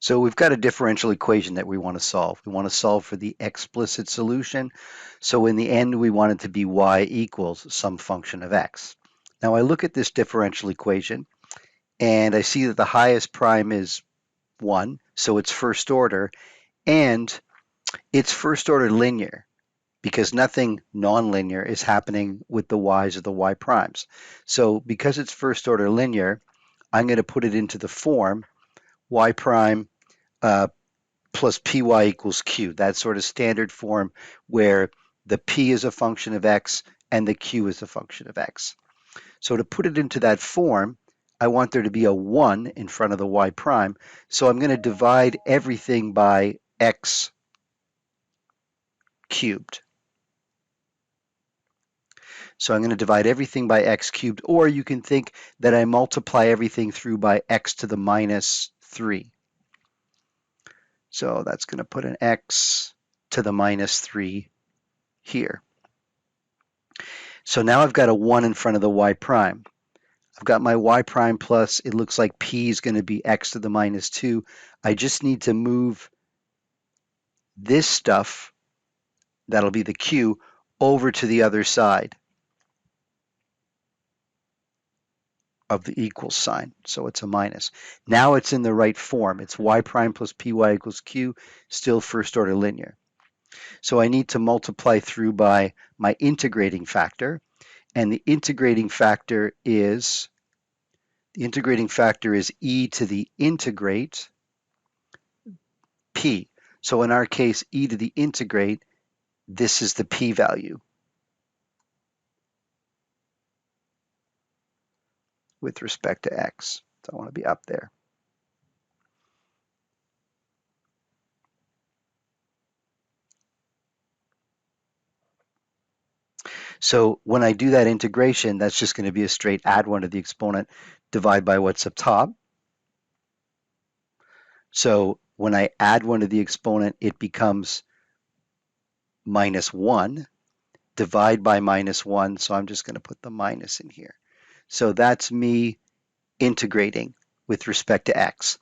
So we've got a differential equation that we want to solve. We want to solve for the explicit solution. So in the end, we want it to be y equals some function of x. Now I look at this differential equation and I see that the highest prime is 1, so it's first order, and it's first order linear because nothing nonlinear is happening with the y's or the y primes. So because it's first order linear, I'm going to put it into the form y prime uh, plus py equals q, that sort of standard form where the p is a function of x and the q is a function of x. So to put it into that form, I want there to be a 1 in front of the y prime. So I'm going to divide everything by x cubed. So I'm going to divide everything by x cubed, or you can think that I multiply everything through by x to the minus 3. So that's going to put an x to the minus 3 here. So now I've got a 1 in front of the y prime. I've got my y prime plus, it looks like p is going to be x to the minus 2. I just need to move this stuff, that'll be the q, over to the other side of the equal sign. So it's a minus. Now it's in the right form. It's y prime plus py equals q, still first order linear. So I need to multiply through by my integrating factor. And the integrating factor is e to the integrate p. So in our case, e to the integrate, this is the p value with respect to x. So I want to be up there. So when I do that integration, that's just going to be a straight add 1 to the exponent, divide by what's up top. So when I add 1 to the exponent, it becomes minus 1, divide by minus 1, so I'm just going to put the minus in here. So that's me integrating with respect to x.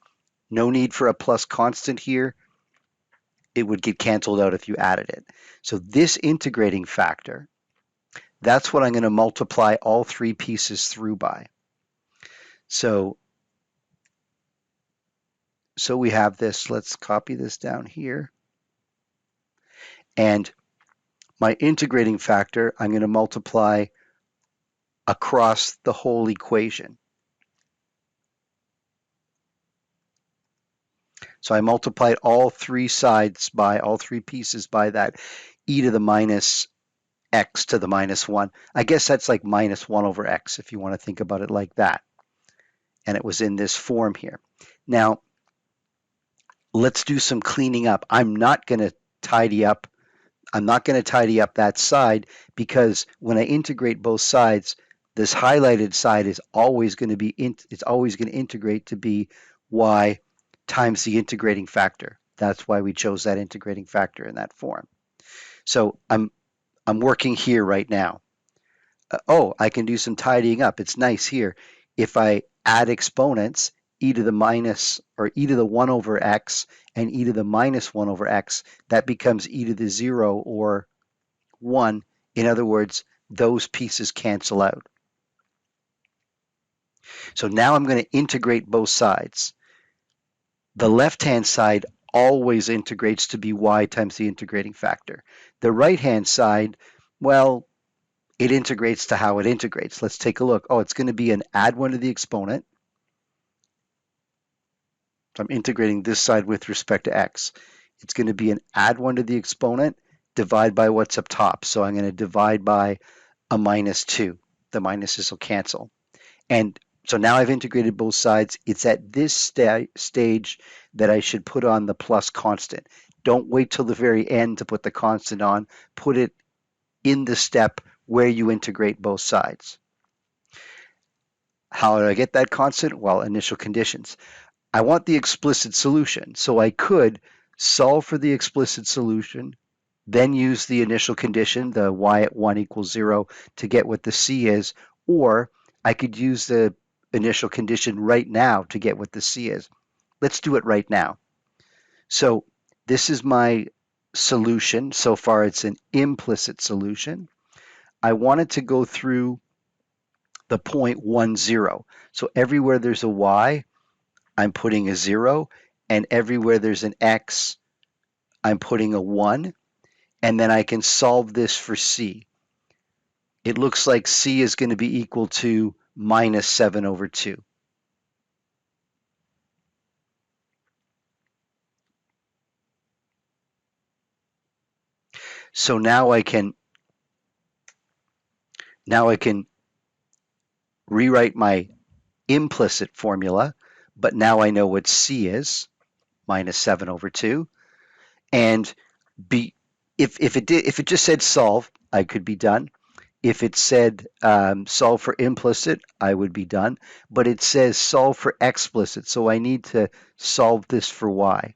No need for a plus constant here. It would get canceled out if you added it. So this integrating factor, that's what I'm going to multiply all three pieces through by. So we have this. Let's copy this down here. And my integrating factor, I'm going to multiply across the whole equation. So I multiplied all three pieces by that e to the minus x to the minus 1. I guess that's like minus 1 over x if you want to think about it like that. And it was in this form here. Now, let's do some cleaning up. I'm not going to tidy up that side because when I integrate both sides, this highlighted side is always going to integrate to be y times the integrating factor. That's why we chose that integrating factor in that form. So I'm working here right now. I can do some tidying up. It's nice here. If I add exponents, e to the minus or e to the 1 over x and e to the minus 1 over x, that becomes e to the 0 or 1. In other words, those pieces cancel out. So now I'm going to integrate both sides. The left-hand side always integrates to be y times the integrating factor. The right-hand side, well, it integrates to how it integrates. Let's take a look. It's going to be an add 1 to the exponent. So I'm integrating this side with respect to x. It's going to be an add 1 to the exponent, divide by what's up top. So I'm going to divide by a minus 2. The minuses will cancel. And so now I've integrated both sides. It's at this stage that I should put on the plus constant. Don't wait till the very end to put the constant on. Put it in the step where you integrate both sides. How do I get that constant? Well, initial conditions. I want the explicit solution, so I could solve for the explicit solution, then use the initial condition, the y at 1 equals 0, to get what the c is, or I could use the initial condition right now to get what the c is. Let's do it right now. So this is my solution. So far, it's an implicit solution. I want it to go through the point 1, 0. So everywhere there's a y, I'm putting a 0. And everywhere there's an x, I'm putting a 1. And then I can solve this for c. It looks like c is going to be equal to minus 7 over 2. So now I can rewrite my implicit formula, but now I know what c is, minus 7 over 2. And be if it just said solve, I could be done. If it said solve for implicit, I would be done. But it says solve for explicit, so I need to solve this for y.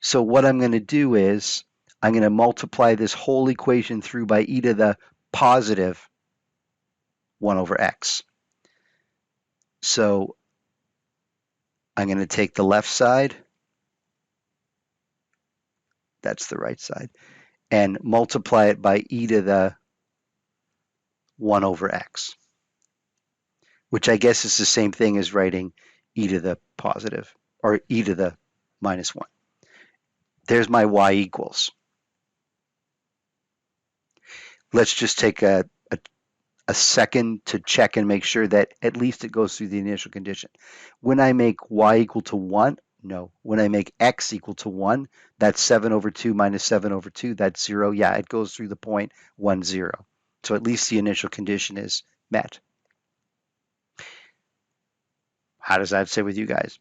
So what I'm going to do is I'm going to multiply this whole equation through by e to the positive 1 over x. So I'm going to take the left side, that's the right side, and multiply it by e to the 1 over x, which I guess is the same thing as writing e to the positive, or e to the minus 1. There's my y equals. Let's just take a second to check and make sure that at least it goes through the initial condition. When I make y equal to 1, no. When I make x equal to 1, that's 7 over 2 minus 7 over 2, that's 0. Yeah, it goes through the point 1, 0. So at least the initial condition is met. How does that sit with you guys?